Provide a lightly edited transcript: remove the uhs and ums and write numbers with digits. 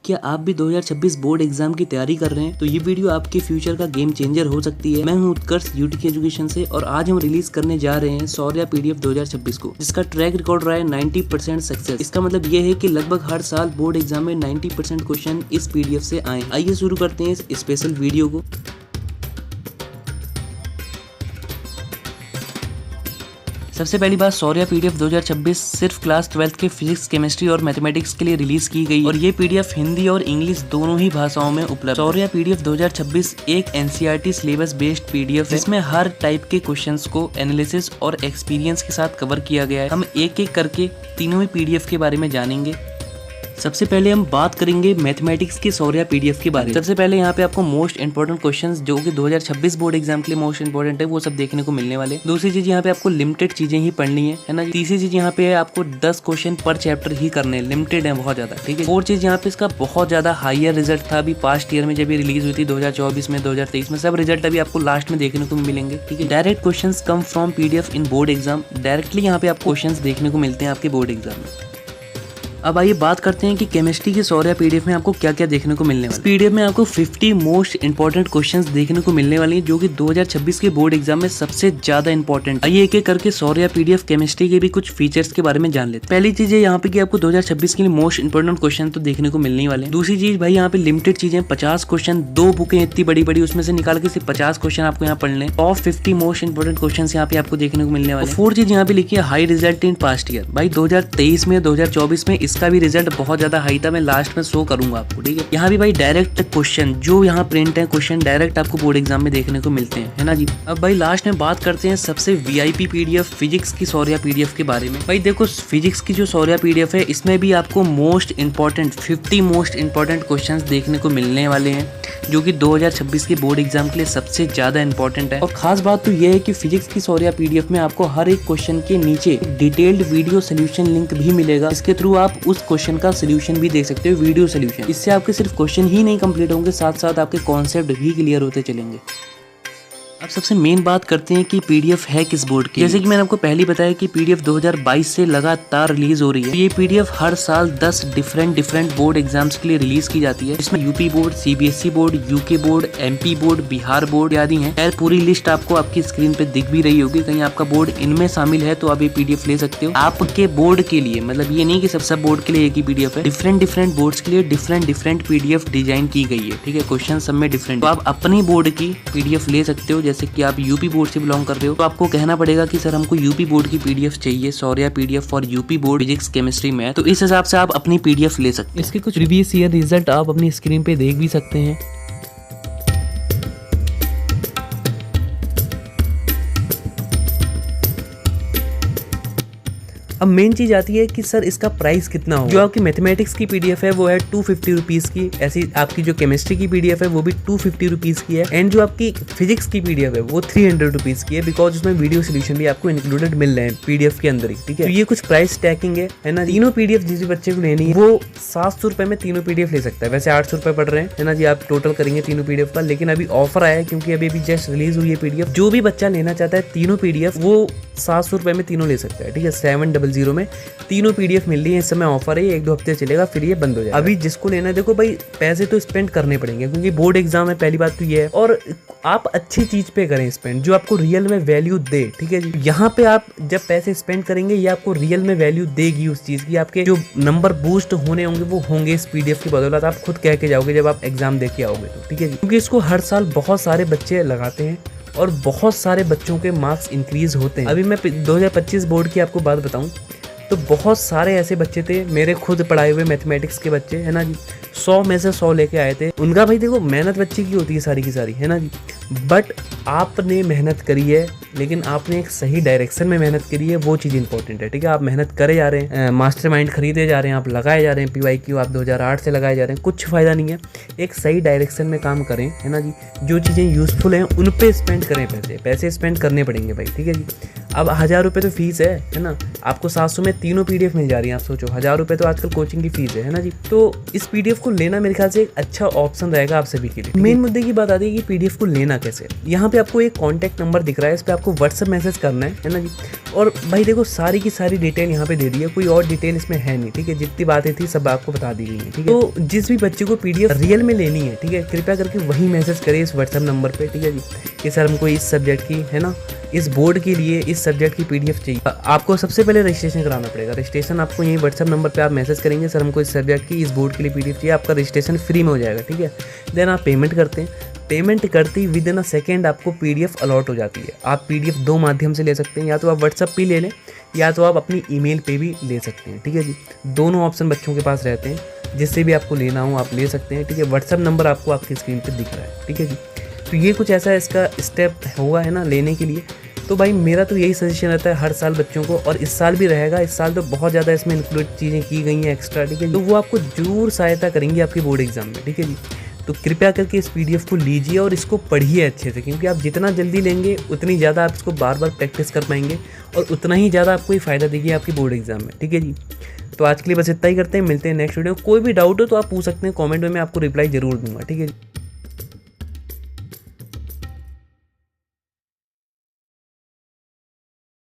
क्या आप भी 2026 बोर्ड एग्जाम की तैयारी कर रहे हैं तो ये वीडियो आपके फ्यूचर का गेम चेंजर हो सकती है। मैं हूं उत्कर्ष यूटी एजुकेशन से और आज हम रिलीज करने जा रहे हैं शौर्य पीडीएफ 2026 को, जिसका ट्रैक रिकॉर्ड रहा है 90% सक्सेस। इसका मतलब ये है कि लगभग हर साल बोर्ड एग्जाम में 90% क्वेश्चन इस पीडीएफ से आए। आइए शुरू करते हैं इस स्पेशल वीडियो को। सबसे पहली बात, शौर्य पीडीएफ 2026 सिर्फ क्लास 12 के फिजिक्स, केमिस्ट्री और मैथमेटिक्स के लिए रिलीज की गई और ये पीडीएफ हिंदी और इंग्लिश दोनों ही भाषाओं में उपलब्ध। शौर्य पीडीएफ 2026 एक एनसीईआरटी सिलेबस बेस्ड पीडीएफ जिसमें हर टाइप के क्वेश्चंस को एनालिसिस और एक्सपीरियंस के साथ कवर किया गया है। हम एक एक करके तीनों ही पीडीएफ के बारे में जानेंगे। सबसे पहले हम बात करेंगे मैथमेटिक्स के शौर्य पीडीएफ के बारे में। सबसे पहले यहाँ पे आपको मोस्ट इंपोर्टेंट क्वेश्चंस जो कि 2026 बोर्ड एग्जाम के लिए मोस्ट इंपोर्टेंट है वो सब देखने को मिलने वाले। दूसरी चीज यहाँ पे आपको लिमिटेड चीजें ही पढ़नी है ना। तीसरी चीज यहाँ पे है आपको 10 क्वेश्चन पर चैप्टर ही करने हैं, लिमिटेड है बहुत ज्यादा, ठीक है। फोर्थ चीज यहाँ पे इसका बहुत ज्यादा हायर रिजल्ट था अभी पास्ट ईयर में जब ये रिलीज हुई थी 2024 में 2023 में, सब रिजल्ट अभी आपको लास्ट में देखने को मिलेंगे, ठीक है। Direct question come from PDF in board exam, directly यहाँ पे आपको क्वेश्चन देखने को मिलते हैं आपके बोर्ड एग्जाम में। अब आइए बात करते हैं कि केमिस्ट्री के शौर्य पीडीएफ में आपको क्या क्या देखने को मिलने वाला है। पीडीएफ में आपको 50 मोस्ट इंपोर्टेंट क्वेश्चंस देखने को मिलने वाले हैं जो कि 2026 के बोर्ड एग्जाम में सबसे ज्यादा इंपॉर्टेंट। आइए एक एक करके शौर्य पीडीएफ केमिस्ट्री के भी कुछ फीचर्स के बारे में जान लेते हैं। पहली चीज है यहाँ पे कि आपको 2026 के लिए मोस्ट इंपोर्टेंट क्वेश्चन तो देखने को मिलने वाले हैं। दूसरी चीज भाई यहाँ पे लिमिटेड चीजें, 50 क्वेश्चन, 2 बुकें इतनी बड़ी बड़ी, उसमें से निकाल के सिर्फ 50 क्वेश्चन आपको यहाँ पढ़ने। टॉप 50 मोस्ट इंपोर्टेंट क्वेश्चन यहाँ पे आपको देखने को मिलने वाले। फोर्थ चीज यहाँ पे लिखी है high result in past year. भाई 2023 में 2024 में इसका भी रिजल्ट बहुत ज्यादा हाई था, मैं लास्ट में शो करूंगा आपको, ठीक है। यहाँ भी भाई डायरेक्ट क्वेश्चन जो यहाँ प्रिंट है क्वेश्चन डायरेक्ट आपको बोर्ड एग्जाम में देखने को मिलते हैं, है ना जी। अब भाई लास्ट में बात करते हैं सबसे वीआईपी पीडीएफ फिजिक्स की शौर्य पीडीएफ के बारे में। भाई देखो फिजिक्स की जो शौर्य पीडीएफ है इसमें भी आपको most important 50 most important question देखने को मिलने वाले हैं जो कि 2026 के बोर्ड एग्जाम के लिए सबसे ज्यादा इंपॉर्टेंट है। और खास बात तो यह है कि फिजिक्स की शौर्य पीडीएफ में आपको हर एक क्वेश्चन के नीचे डिटेल्ड वीडियो सोल्यूशन लिंक भी मिलेगा, इसके थ्रू आप उस क्वेश्चन का सोल्यूशन भी देख सकते हो, वीडियो सोल्यूशन। इससे आपके सिर्फ क्वेश्चन ही नहीं कंप्लीट होंगे, साथ साथ आपके कॉन्सेप्ट भी क्लियर होते चलेंगे। अब सबसे मेन बात करते हैं कि पीडीएफ है किस बोर्ड की। जैसे कि मैंने आपको पहले बताया कि पीडीएफ 2022 से लगातार रिलीज हो रही है। ये पीडीएफ हर साल 10 डिफरेंट बोर्ड एग्जाम्स के लिए रिलीज की जाती है। इसमें UP board, CBSE board, UK board, MP board, Bihar board आदि हैं। खैर पूरी लिस्ट आपको आपकी स्क्रीन पे दिख भी रही होगी, कहीं आपका बोर्ड इनमें शामिल है तो आप ये पीडीएफ ले सकते हो आपके बोर्ड के लिए। मतलब ये नहीं कि सब बोर्ड के लिए एक ही पीडीएफ है, डिफरेंट बोर्ड्स के लिए डिफरेंट पीडीएफ डिजाइन की गई है, ठीक है। क्वेश्चन सब में डिफरेंट, तो आप अपनी बोर्ड की पीडीएफ ले सकते हो। जैसे कि आप यूपी बोर्ड से बिलोंग कर रहे हो तो आपको कहना पड़ेगा कि सर हमको यूपी बोर्ड की पीडीएफ चाहिए, Shaurya PDF for UP board physics, chemistry, math, तो इस हिसाब से आप अपनी पीडीएफ ले सकते हैं। इसके कुछ प्रीवियस ईयर रिजल्ट आप अपनी स्क्रीन पे देख भी सकते हैं। अब मेन चीज आती है कि सर इसका प्राइस कितना होगा। जो आपकी मैथमेटिक्स की पीडीएफ है वो है 250 रुपीज की, ऐसी आपकी जो केमिस्ट्री की पीडीएफ है वो भी 250 रुपीज की है, एंड जो आपकी फिजिक्स की पीडीएफ है वो 300 रुपीज की है, बिकॉज उसमें वीडियो सोल्यूशन भी आपको इंक्लूडेड मिल रहे हैं पीडीएफ के अंदर ही, ठीक है। तो ये कुछ प्राइस टैगिंग है ना। तीनों पीडीएफ जिस भी बच्चे को लेनी है वो 700 रुपए में तीनों पीडीएफ ले सकता है। वैसे 800 रुपए पड़ रहे हैं, है ना जी, आप टोटल करेंगे तीनों पीडीएफ का, लेकिन अभी ऑफर आया है क्योंकि अभी जस्ट रिलीज हुई है पीडीएफ। जो भी बच्चा लेना चाहता है तीनों पीडीएफ वो 700 रुपए में तीनों ले सकता है, ठीक है। 700 में तीनों पीडीएफ मिल रही है। इस समय ऑफर है, 1-2 हफ्ते चलेगा फिर ये बंद हो जाएगा। अभी जिसको लेना है देखो भाई पैसे तो स्पेंड करने पड़ेंगे क्योंकि बोर्ड एग्जाम है, पहली बात तो ये है, और आप अच्छी चीज पे करें स्पेंड जो आपको रियल में वैल्यू दे, ठीक है जी। यहाँ पे आप जब पैसे स्पेंड करेंगे ये आपको रियल में वैल्यू देगी उस चीज की, आपके जो नंबर बूस्ट होने होंगे वो होंगे इस पीडीएफ की बदौलत, आप खुद कह के जाओगे जब आप एग्जाम दे के आओगे तो, ठीक है जी। क्योंकि इसको हर साल बहुत सारे बच्चे लगाते हैं और बहुत सारे बच्चों के मार्क्स इंक्रीज होते हैं। अभी मैं 2025 बोर्ड की आपको बात बताऊं तो बहुत सारे ऐसे बच्चे थे मेरे खुद पढ़ाए हुए मैथमेटिक्स के बच्चे, है ना जी, 100 में से 100 लेके आए थे। उनका भाई देखो मेहनत बच्चे की होती है सारी की सारी, है ना जी, बट आपने मेहनत करी है लेकिन आपने एक सही डायरेक्शन में मेहनत करी है, वो चीज़ इंपॉर्टेंट है, ठीक है। आप मेहनत करे जा रहे हैं, मास्टरमाइंड खरीदे जा रहे हैं, आप लगाए जा रहे हैं, PYQ आप 2008 से लगाए जा रहे हैं, कुछ फ़ायदा नहीं है। एक सही डायरेक्शन में काम करें, है ना जी, जो चीज़ें यूज़फुल हैं उन पे स्पेंड करें पैसे स्पेंड करने पड़ेंगे भाई, ठीक है जी। अब 1000 रुपये तो फीस है ना, आपको 700 में तीनों PDF मिल जा रही हैं। आप सोचो 1000 रुपये तो आजकल कोचिंग की फीस है ना जी। तो इस PDF को लेना मेरे ख्याल से एक अच्छा ऑप्शन रहेगा आप सभी के लिए। मेन मुद्दे की बात आती है कि PDF को लेना कैसे। यहाँ पे आपको एक कॉन्टैक्ट नंबर दिख रहा है, इस पर आपको व्हाट्सएप मैसेज करना है ना जी। और भाई देखो सारी की सारी डिटेल यहाँ पे दे दी है, कोई और डिटेल इसमें है नहीं, ठीक है। जितनी बातें थी सब आपको बता दी गई है, ठीक है। तो जिस भी बच्चे को PDF रियल में लेनी है, ठीक है, कृपया करके वही मैसेज करिए इस व्हाट्सएप नंबर पे, ठीक है जी, कि सर हमको इस सब्जेक्ट की है ना, इस बोर्ड के लिए इस सब्जेक्ट की PDF चाहिए। आपको सबसे पहले रजिस्ट्रेशन कराना पड़ेगा। रजिस्ट्रेशन आपको यही व्हाट्सएप नंबर पे आप मैसेज करेंगे, सर हमको इस सब्जेक्ट की इस बोर्ड के लिए PDF चाहिए, आपका रजिस्ट्रेशन फ्री में हो जाएगा, ठीक है। देन आप पेमेंट करते हैं, पेमेंट करती विद इन अ सेकेंड आपको PDF अलॉट हो जाती है। आप PDF दो माध्यम से ले सकते हैं, या तो आप व्हाट्सएप पे ले लें या तो आप अपनी ईमेल पे भी ले सकते हैं, ठीक है जी। दोनों ऑप्शन बच्चों के पास रहते हैं, जिससे भी आपको लेना हो आप ले सकते हैं, ठीक है। व्हाट्सएप नंबर आपको आपकी स्क्रीन पर दिख रहा है, ठीक है जी। तो ये कुछ ऐसा इसका स्टेप होगा है ना लेने के लिए। तो भाई मेरा तो यही सजेशन रहता है हर साल बच्चों को, और इस साल भी रहेगा। इस साल तो बहुत ज़्यादा इसमें इंक्लूड चीज़ें की गई हैं एक्स्ट्रा, ठीक है। तो वो आपको जरूर सहायता करेंगी आपके बोर्ड एग्जाम में, ठीक है जी। तो कृपया करके इस PDF को लीजिए और इसको पढ़िए अच्छे से, क्योंकि आप जितना जल्दी लेंगे उतनी ज़्यादा आप इसको बार बार प्रैक्टिस कर पाएंगे और उतना ही ज़्यादा आपको ये फ़ायदा देगी आपकी बोर्ड एग्जाम में, ठीक है जी। तो आज के लिए बस इतना ही करते हैं, मिलते हैं नेक्स्ट वीडियो में। कोई भी डाउट हो तो आप पूछ सकते हैं कमेंट में, मैं आपको रिप्लाई जरूर दूंगा, ठीक है जी।